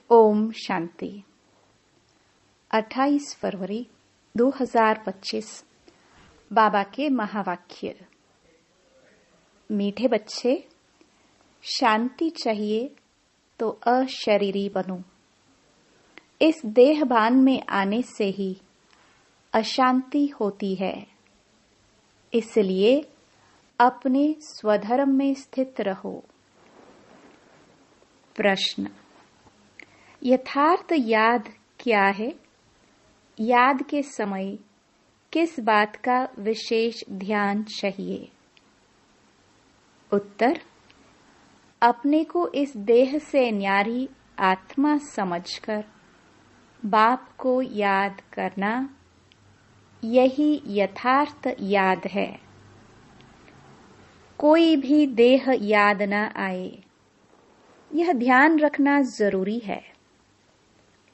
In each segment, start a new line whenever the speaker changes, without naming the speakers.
ओम शांति। 28 फरवरी 2025 बाबा के महावाक्य। मीठे बच्चे, शांति चाहिए तो अशरीरी बनो। इस देहभान में आने से ही अशांति होती है। इसलिए अपने स्वधर्म में स्थित रहो। प्रश्न: यथार्थ याद क्या है? याद के समय किस बात का विशेष ध्यान चाहिए? उत्तर: अपने को इस देह से न्यारी आत्मा समझकर बाप को याद करना, यही यथार्थ याद है। कोई भी देह याद न आए, यह ध्यान रखना जरूरी है।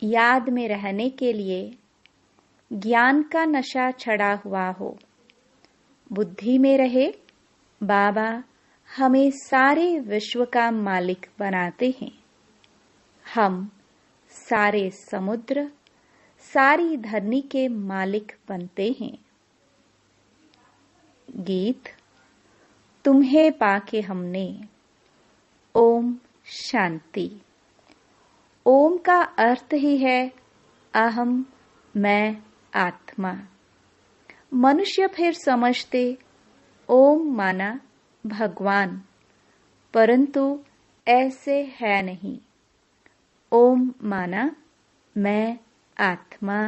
याद में रहने के लिए ज्ञान का नशा चढ़ा हुआ हो। बुद्धि में रहे बाबा हमें सारे विश्व का मालिक बनाते हैं। हम सारे समुद्र, सारी धरनी के मालिक बनते हैं। गीत: तुम्हें पाके हमने। ओम शांति। ओम का अर्थ ही है अहम, मैं, आत्मा। मनुष्य फिर समझते ओम माना भगवान, परंतु ऐसे है नहीं। ओम माना मैं, आत्मा,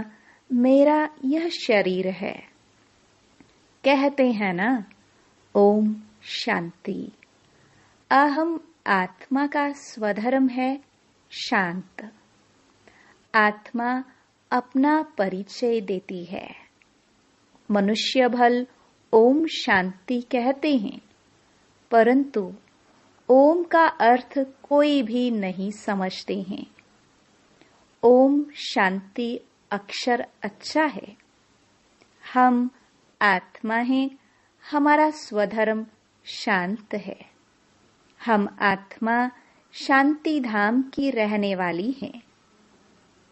मेरा यह शरीर है। कहते हैं ना, ओम शांति। अहम आत्मा का स्वधर्म है शांत। आत्मा अपना परिचय देती है। मनुष्य भल ओम शांति कहते हैं, परंतु ओम का अर्थ कोई भी नहीं समझते हैं। ओम शांति अक्षर अच्छा है। हम आत्मा हैं, हमारा स्वधर्म शांत है। हम आत्मा शांति धाम की रहने वाली हैं।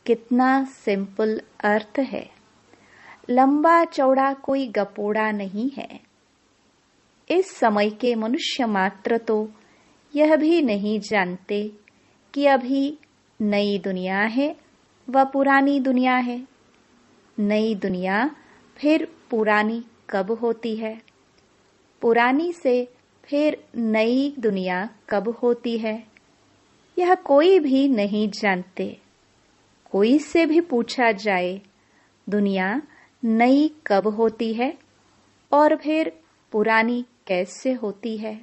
कितना सिंपल अर्थ है। लंबा चौड़ा कोई गपोड़ा नहीं है। इस समय के मनुष्य मात्र तो यह भी नहीं जानते कि अभी नई दुनिया है व पुरानी दुनिया है। नई दुनिया फिर पुरानी कब होती है? पुरानी से फिर नई दुनिया कब होती है? यह कोई भी नहीं जानते। कोई से भी पूछा जाए दुनिया नई कब होती है और फिर पुरानी कैसे होती है,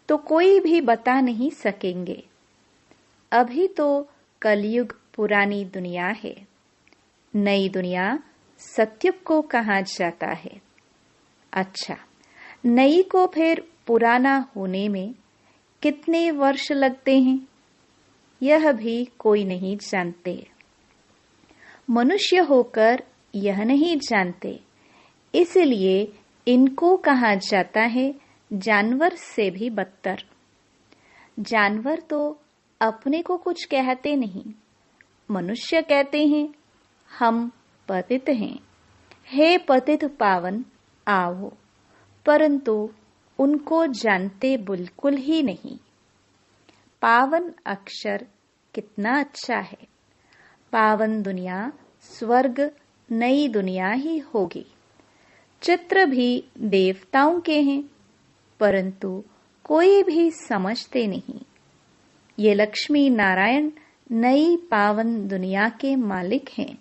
तो कोई भी बता नहीं सकेंगे। अभी तो कलयुग पुरानी दुनिया है। नई दुनिया सत्युग को कहा जाता है। अच्छा, नई को फिर पुराना होने में कितने वर्ष लगते हैं, यह भी कोई नहीं जानते। मनुष्य होकर यह नहीं जानते, इसलिए इनको कहा जाता है जानवर से भी बदतर। जानवर तो अपने को कुछ कहते नहीं। मनुष्य कहते हैं हम पतित हैं, हे पतित पावन आओ, परंतु उनको जानते बिल्कुल ही नहीं। पावन अक्षर कितना अच्छा है। पावन दुनिया स्वर्ग नई दुनिया ही होगी। चित्र भी देवताओं के हैं, परंतु कोई भी समझते नहीं। ये लक्ष्मी नारायण नई पावन दुनिया के मालिक हैं।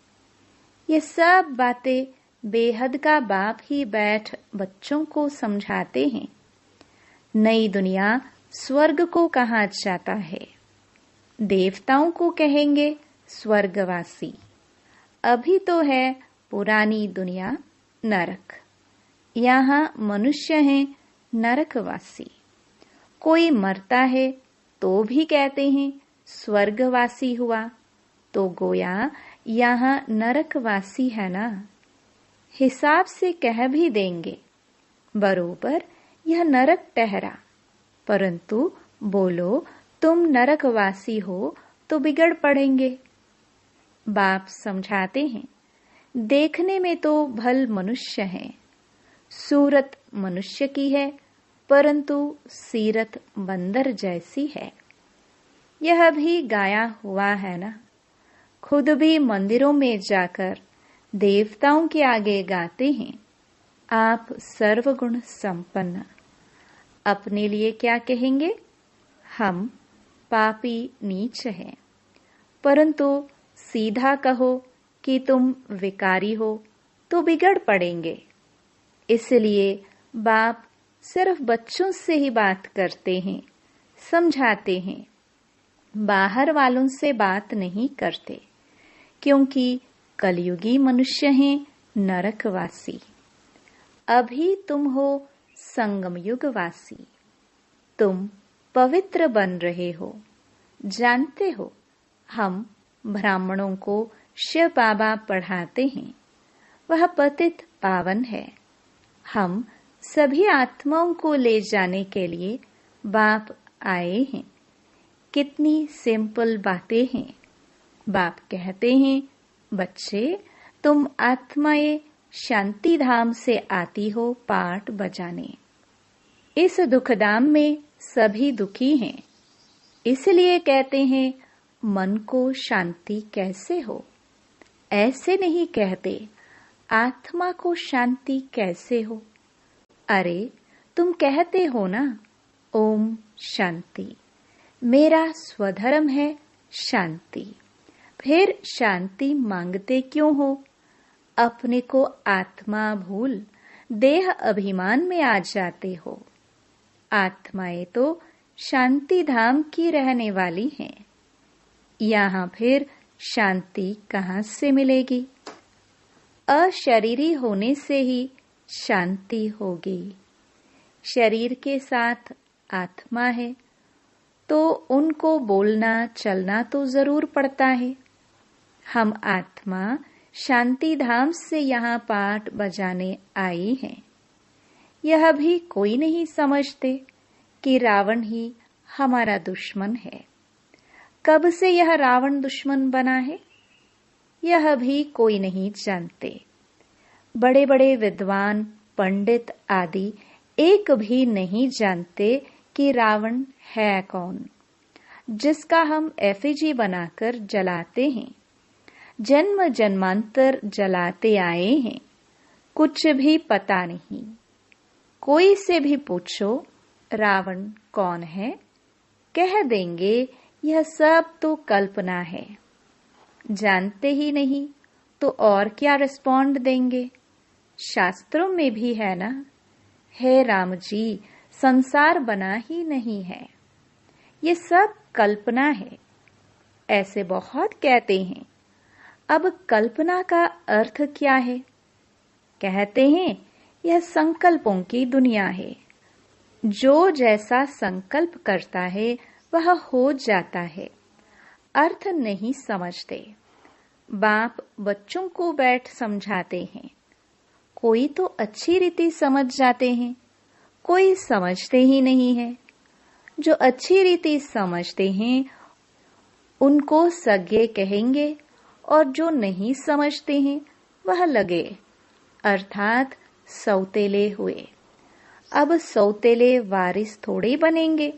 ये सब बातें बेहद का बाप ही बैठ बच्चों को समझाते हैं। नई दुनिया स्वर्ग को कहा जाता है। देवताओं को कहेंगे स्वर्गवासी। अभी तो है पुरानी दुनिया नरक। यहाँ मनुष्य हैं नरकवासी। कोई मरता है तो भी कहते हैं स्वर्गवासी हुआ, तो गोया यहाँ नरकवासी है ना। हिसाब से कह भी देंगे बरोबर यह नरक ठहरा, परंतु बोलो तुम नरकवासी हो तो बिगड़ पड़ेंगे। बाप समझाते हैं, देखने में तो भल मनुष्य हैं, सूरत मनुष्य की है, परंतु सीरत बंदर जैसी है। यह भी गाया हुआ है ना, खुद भी मंदिरों में जाकर देवताओं के आगे गाते हैं, आप सर्वगुण संपन्न। अपने लिए क्या कहेंगे? हम पापी नीच हैं। परंतु सीधा कहो कि तुम विकारी हो तो बिगड़ पड़ेंगे। इसलिए बाप सिर्फ बच्चों से ही बात करते हैं, समझाते हैं, बाहर वालों से बात नहीं करते, क्योंकि कलयुगी मनुष्य हैं नरकवासी। अभी तुम हो संगम युग वासी, तुम पवित्र बन रहे हो। जानते हो, हम ब्राह्मणों को शिव बाबा पढ़ाते हैं, वह पतित पावन है। हम सभी आत्माओं को ले जाने के लिए बाप आए हैं। कितनी सिंपल बातें हैं। बाप कहते हैं, बच्चे तुम आत्माएं शांति धाम से आती हो पाठ बजाने। इस दुखधाम में सभी दुखी हैं, इसलिए कहते हैं मन को शांति कैसे हो। ऐसे नहीं कहते आत्मा को शांति कैसे हो। अरे तुम कहते हो ना, ओम शांति, मेरा स्वधर्म है शांति। फिर शांति मांगते क्यों हो? अपने को आत्मा भूल देह अभिमान में आ जाते हो। आत्माएं तो शांति धाम की रहने वाली हैं। यहाँ फिर शांति कहाँ से मिलेगी? अशरीरी होने से ही शांति होगी। शरीर के साथ आत्मा है तो उनको बोलना चलना तो जरूर पड़ता है। हम आत्मा शांति धाम से यहाँ पाठ बजाने आई हैं। यह भी कोई नहीं समझते कि रावण ही हमारा दुश्मन है। कब से यह रावण दुश्मन बना है, यह भी कोई नहीं जानते। बड़े बड़े विद्वान पंडित आदि एक भी नहीं जानते कि रावण है कौन, जिसका हम एफिजी बनाकर जलाते हैं, जन्म जन्मांतर जलाते आए हैं। कुछ भी पता नहीं। कोई से भी पूछो रावण कौन है, कह देंगे यह सब तो कल्पना है। जानते ही नहीं तो और क्या रिस्पॉन्ड देंगे? शास्त्रों में भी है ना, हे राम जी, संसार बना ही नहीं है, ये सब कल्पना है। ऐसे बहुत कहते हैं। अब कल्पना का अर्थ क्या है? कहते हैं यह संकल्पों की दुनिया है। जो जैसा संकल्प करता है वह हो जाता है। अर्थ नहीं समझते। बाप बच्चों को बैठ समझाते हैं। कोई तो अच्छी रीति समझ जाते हैं, कोई समझते ही नहीं है। जो अच्छी रीति समझते हैं उनको सगे कहेंगे, और जो नहीं समझते हैं वह लगे, अर्थात सौतेले हुए। अब सौतेले वारिस थोड़े बनेंगे।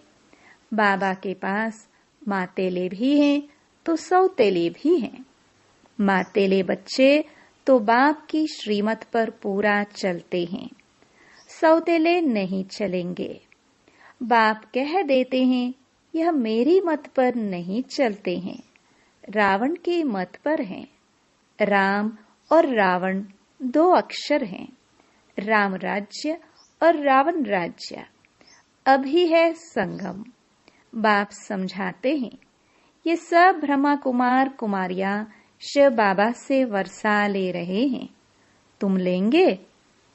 बाबा के पास मातेले भी हैं तो सौतेले भी हैं। मातेले बच्चे तो बाप की श्रीमत पर पूरा चलते हैं, सौतेले नहीं चलेंगे। बाप कह देते हैं यह मेरी मत पर नहीं चलते हैं, रावण की मत पर हैं। राम और रावण दो अक्षर हैं। राम राज्य और रावण राज्य। अभी है संगम। बाप समझाते हैं ये सब ब्रह्मा कुमार कुमारियां शिव बाबा से वर्षा ले रहे हैं। तुम लेंगे,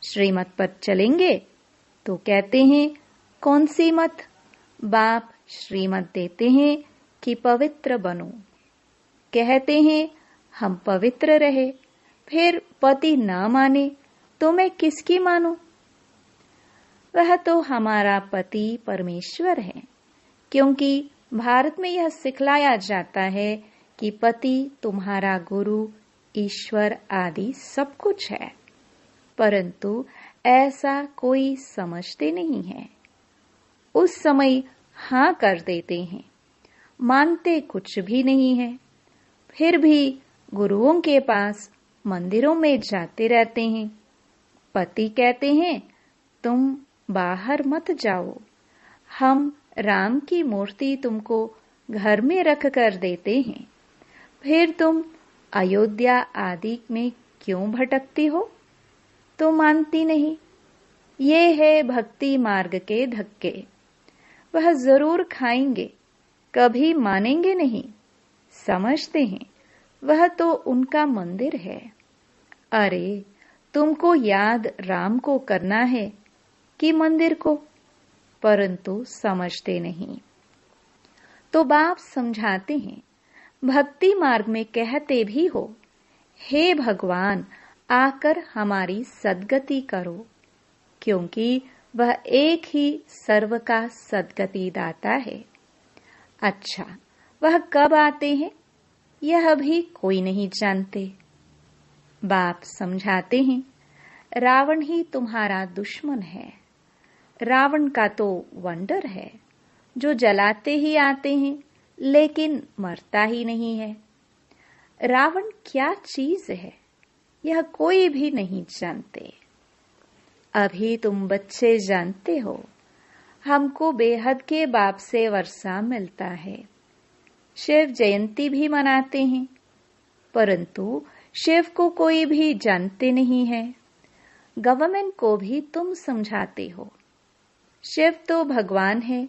श्रीमत पर चलेंगे? तो कहते हैं कौन सी मत? बाप श्रीमत देते हैं कि पवित्र बनो। कहते हैं हम पवित्र रहे, फिर पति ना माने तो मैं किसकी मानूं? वह तो हमारा पति परमेश्वर है, क्योंकि भारत में यह सिखलाया जाता है कि पति तुम्हारा गुरु, ईश्वर आदि सब कुछ है, परंतु ऐसा कोई समझते नहीं है। उस समय हाँ कर देते हैं, मानते कुछ भी नहीं है, फिर भी गुरुओं के पास मंदिरों में जाते रहते हैं। पति कहते हैं तुम बाहर मत जाओ, हम राम की मूर्ति तुमको घर में रख कर देते हैं, फिर तुम अयोध्या आदि में क्यों भटकती हो? तो मानती नहीं। ये है भक्ति मार्ग के धक्के। वह जरूर खाएंगे, कभी मानेंगे नहीं। समझते हैं वह तो उनका मंदिर है। अरे तुमको याद राम को करना है कि मंदिर को? परंतु समझते नहीं। तो बाप समझाते हैं, भक्ति मार्ग में कहते भी हो, हे भगवान आकर हमारी सद्गति करो, क्योंकि वह एक ही सर्व का सद्गति दाता है। अच्छा, वह कब आते हैं यह भी कोई नहीं जानते। बाप समझाते हैं, रावण ही तुम्हारा दुश्मन है। रावण का तो वंडर है, जो जलाते ही आते हैं लेकिन मरता ही नहीं है। रावण क्या चीज है यह कोई भी नहीं जानते। अभी तुम बच्चे जानते हो, हमको बेहद के बाप से वर्षा मिलता है। शिव जयंती भी मनाते हैं, परंतु शिव को कोई भी जानते नहीं है। गवर्नमेंट को भी तुम समझाते हो, शिव तो भगवान है,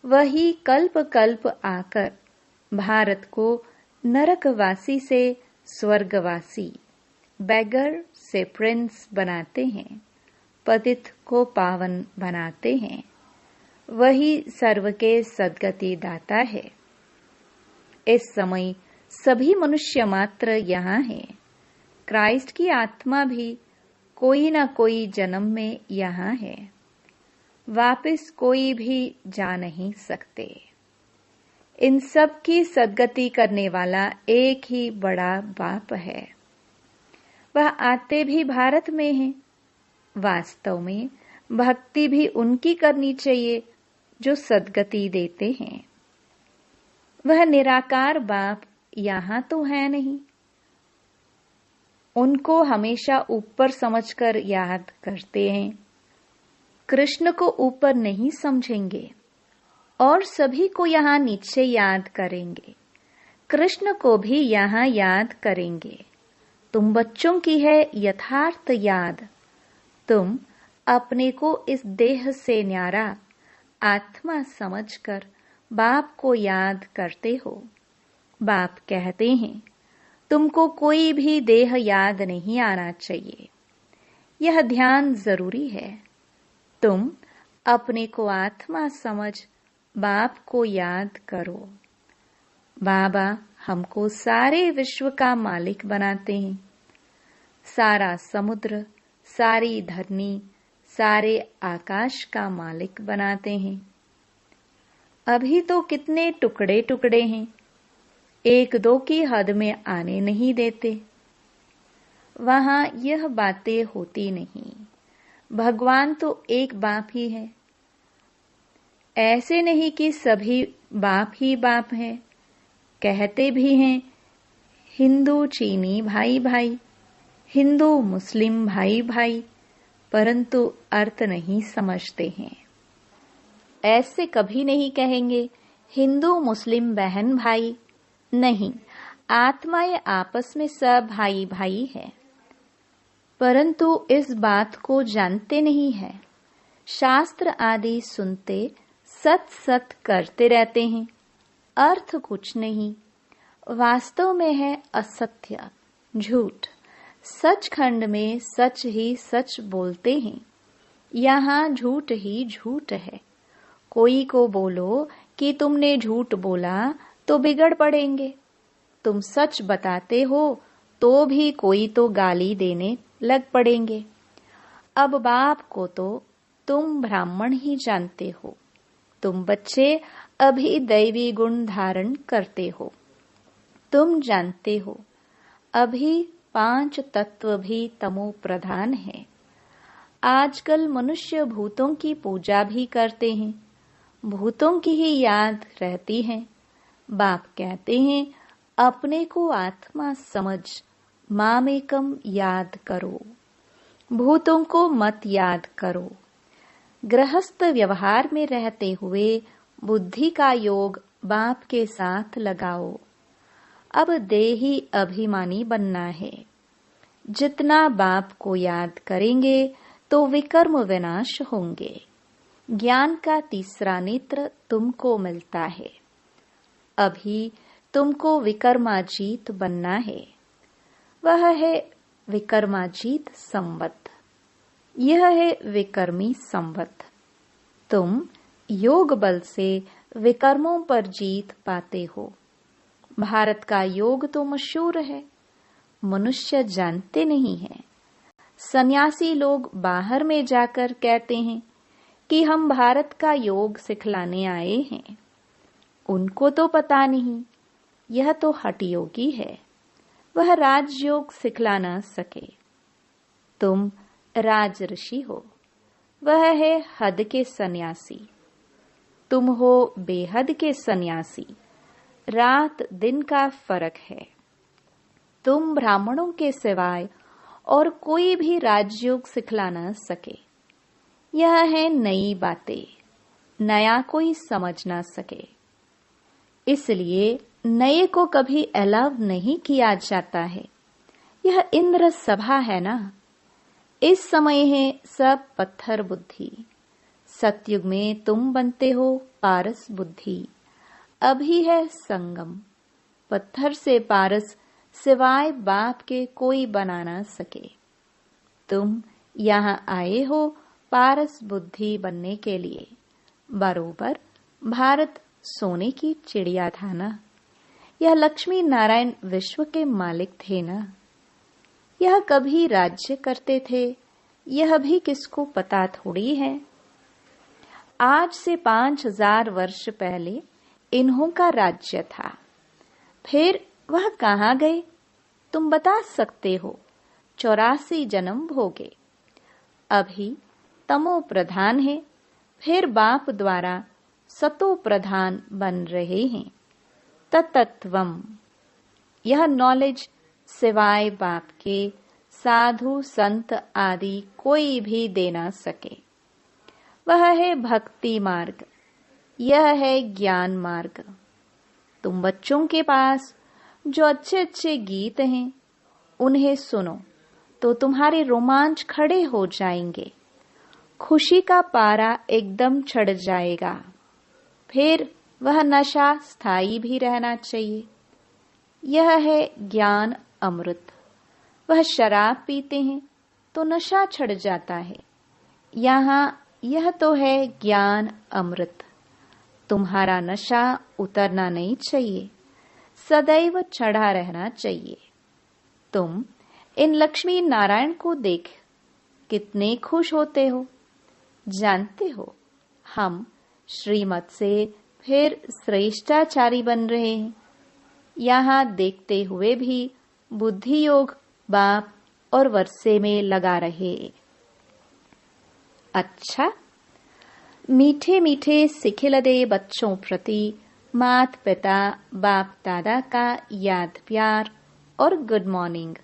वही कल्प कल्प आकर भारत को नरकवासी से स्वर्गवासी, बेगर से प्रिंस बनाते हैं, पतित को पावन बनाते हैं। वही सर्व के सद्गति दाता है। इस समय सभी मनुष्य मात्र यहाँ हैं। क्राइस्ट की आत्मा भी कोई न कोई जन्म में यहाँ है। वापस कोई भी जा नहीं सकते। इन सब की सद्गति करने वाला एक ही बड़ा बाप है। वह आते भी भारत में हैं। वास्तव में भक्ति भी उनकी करनी चाहिए जो सद्गति देते हैं। वह निराकार बाप यहाँ तो है नहीं। उनको हमेशा ऊपर समझकर याद करते हैं। कृष्ण को ऊपर नहीं समझेंगे और सभी को यहाँ नीचे याद करेंगे। कृष्ण को भी यहाँ याद करेंगे। तुम बच्चों की है यथार्थ याद। तुम अपने को इस देह से न्यारा आत्मा समझकर बाप को याद करते हो। बाप कहते हैं तुमको कोई भी देह याद नहीं आना चाहिए। यह ध्यान जरूरी है। तुम अपने को आत्मा समझ बाप को याद करो। बाबा हमको सारे विश्व का मालिक बनाते हैं। सारा समुद्र, सारी धरनी, सारे आकाश का मालिक बनाते हैं। अभी तो कितने टुकड़े टुकड़े हैं, एक दो की हद में आने नहीं देते। वहां यह बातें होती नहीं। भगवान तो एक बाप ही है। ऐसे नहीं कि सभी बाप ही बाप हैं। कहते भी हैं हिंदू चीनी भाई भाई, हिंदू मुस्लिम भाई भाई, परंतु अर्थ नहीं समझते हैं। ऐसे कभी नहीं कहेंगे हिंदू मुस्लिम बहन भाई। नहीं, आत्माएं आपस में सब भाई भाई है, परंतु इस बात को जानते नहीं है। शास्त्र आदि सुनते सत सत करते रहते हैं, अर्थ कुछ नहीं। वास्तव में है असत्य, झूठ। सचखंड में सच ही सच बोलते हैं। यहाँ झूठ ही झूठ है। कोई को बोलो कि तुमने झूठ बोला तो बिगड़ पड़ेंगे। तुम सच बताते हो तो भी कोई तो गाली देने लग पड़ेंगे। अब बाप को तो तुम ब्राह्मण ही जानते हो। तुम बच्चे अभी दैवी गुण धारण करते हो। तुम जानते हो अभी 5 तत्व भी तमो प्रधान है। आजकल मनुष्य भूतों की पूजा भी करते हैं, भूतों की ही याद रहती है। बाप कहते हैं अपने को आत्मा समझ मामेकम याद करो, भूतों को मत याद करो। गृहस्थ व्यवहार में रहते हुए बुद्धि का योग बाप के साथ लगाओ। अब देही अभिमानी बनना है। जितना बाप को याद करेंगे तो विकर्म विनाश होंगे। ज्ञान का तीसरा नेत्र तुमको मिलता है। अभी तुमको विकर्माजीत बनना है। वह है विकर्माजीत संवत। यह है विकर्मी संवत। तुम योग बल से विकर्मों पर जीत पाते हो। भारत का योग तो मशहूर है, मनुष्य जानते नहीं हैं। सन्यासी लोग बाहर में जाकर कहते हैं कि हम भारत का योग सिखलाने आए हैं। उनको तो पता नहीं, यह तो हठयोगी है, वह राजयोग सिखला न सके। तुम राजऋषि हो, वह है हद के सन्यासी। तुम हो बेहद के सन्यासी। रात दिन का फर्क है। तुम ब्राह्मणों के सिवाय और कोई भी राजयोग सिखला न सके। यह है नई बातें, नया कोई समझ ना सके। इसलिए नए को कभी अलाउ नहीं किया जाता है। यह इंद्र सभा है ना। इस समय है सब पत्थर बुद्धि। सतयुग में तुम बनते हो पारस बुद्धि। अभी है संगम। पत्थर से पारस सिवाय बाप के कोई बना ना सके। तुम यहाँ आए हो पारस बुद्धि बनने के लिए। बरोबर भारत सोने की चिड़िया था ना। यह लक्ष्मी नारायण विश्व के मालिक थे ना। यह कभी राज्य करते थे, यह भी किसको पता थोड़ी है। आज से 5000 वर्ष पहले इन्हों का राज्य था। फिर वह कहाँ गए तुम बता सकते हो। 84 जन्म भोगे। अभी तमो प्रधान है, फिर बाप द्वारा सतो प्रधान बन रहे हैं। तत्त्वम, यह नॉलेज सिवाय बाप के साधु संत आदि कोई भी दे ना सके। वह है भक्ति मार्ग, यह है ज्ञान मार्ग। तुम बच्चों के पास जो अच्छे अच्छे गीत हैं उन्हें सुनो तो तुम्हारे रोमांच खड़े हो जाएंगे। खुशी का पारा एकदम चढ़ जाएगा। फिर वह नशा स्थायी भी रहना चाहिए। यह है ज्ञान अमृत। वह शराब पीते हैं तो नशा चढ़ जाता है। यहाँ यह तो है ज्ञान अमृत। तुम्हारा नशा उतरना नहीं चाहिए, सदैव चढ़ा रहना चाहिए। तुम इन लक्ष्मी नारायण को देख कितने खुश होते हो। जानते हो हम श्रीमत से फिर श्रेष्ठाचारी बन रहे हैं। यहाँ देखते हुए भी बुद्धि योग बाप और वर्षे में लगा रहे। अच्छा, मीठे मीठे सिखिलदे बच्चों प्रति मात पिता बाप दादा का याद प्यार और गुड मॉर्निंग।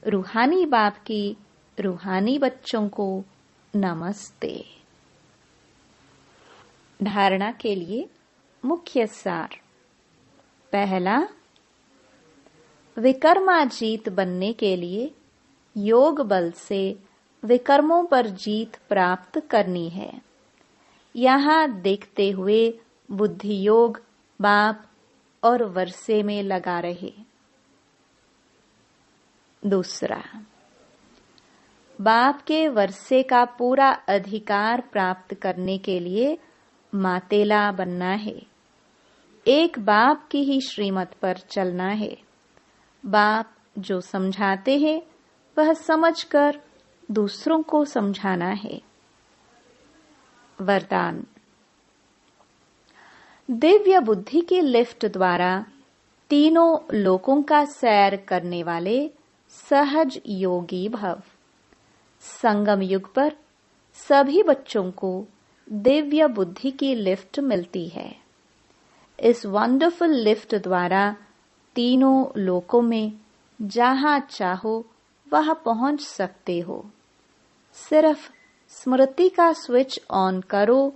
रूहानी बाप की रूहानी बच्चों को नमस्ते। धारणा के लिए मुख्य सार। पहला, विकर्माजीत बनने के लिए योग बल से विकर्मों पर जीत प्राप्त करनी है। यहाँ देखते हुए बुद्धि योग बाप और वर्षे में लगा रहे। दूसरा, बाप के वर्षे का पूरा अधिकार प्राप्त करने के लिए मातेला बनना है। एक बाप की ही श्रीमत पर चलना है। बाप जो समझाते हैं वह समझकर दूसरों को समझाना है। वरदान। दिव्य बुद्धि की लिफ्ट द्वारा तीनों लोकों का सैर करने वाले सहज योगी भव। संगम युग पर सभी बच्चों को दिव्य बुद्धि की लिफ्ट मिलती है। इस वंडरफुल लिफ्ट द्वारा तीनों लोकों में जहां चाहो वहां पहुंच सकते हो। सिर्फ स्मृति का स्विच ऑन करो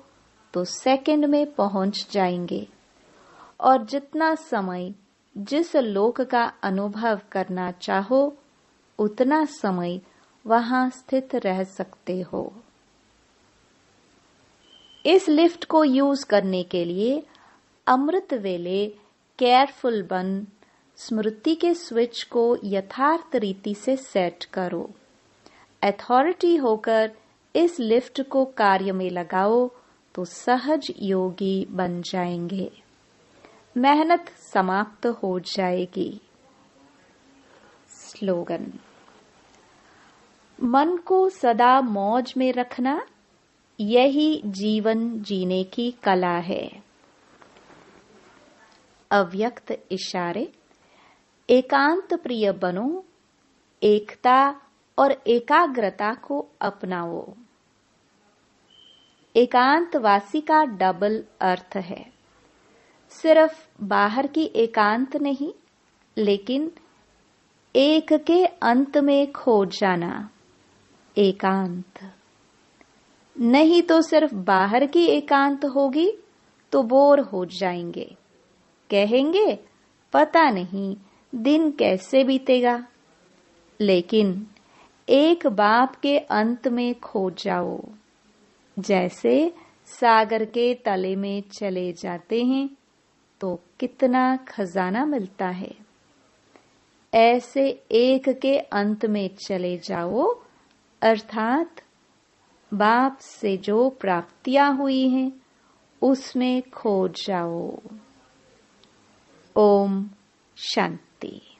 तो सेकंड में पहुंच जाएंगे और जितना समय जिस लोक का अनुभव करना चाहो उतना समय वहां स्थित रह सकते हो। इस लिफ्ट को यूज करने के लिए अमृत वेले केयरफुल बन स्मृति के स्विच को यथार्थ रीति से सेट करो। अथॉरिटी होकर इस लिफ्ट को कार्य में लगाओ तो सहज योगी बन जाएंगे। मेहनत समाप्त हो जाएगी। स्लोगन। मन को सदा मौज में रखना यही जीवन जीने की कला है। अव्यक्त इशारे। एकांत प्रिय बनो, एकता और एकाग्रता को अपनाओ। एकांतवासी का डबल अर्थ है। सिर्फ बाहर की एकांत नहीं, लेकिन एक के अंत में खो जाना एकांत। नहीं तो सिर्फ बाहर की एकांत होगी तो बोर हो जाएंगे। कहेंगे पता नहीं दिन कैसे बीतेगा। लेकिन एक बाप के अंत में खो जाओ। जैसे सागर के तले में चले जाते हैं तो कितना खजाना मिलता है। ऐसे एक के अंत में चले जाओ, अर्थात बाप से जो प्राप्तियां हुई हैं उसमें खो जाओ। ओम शांति।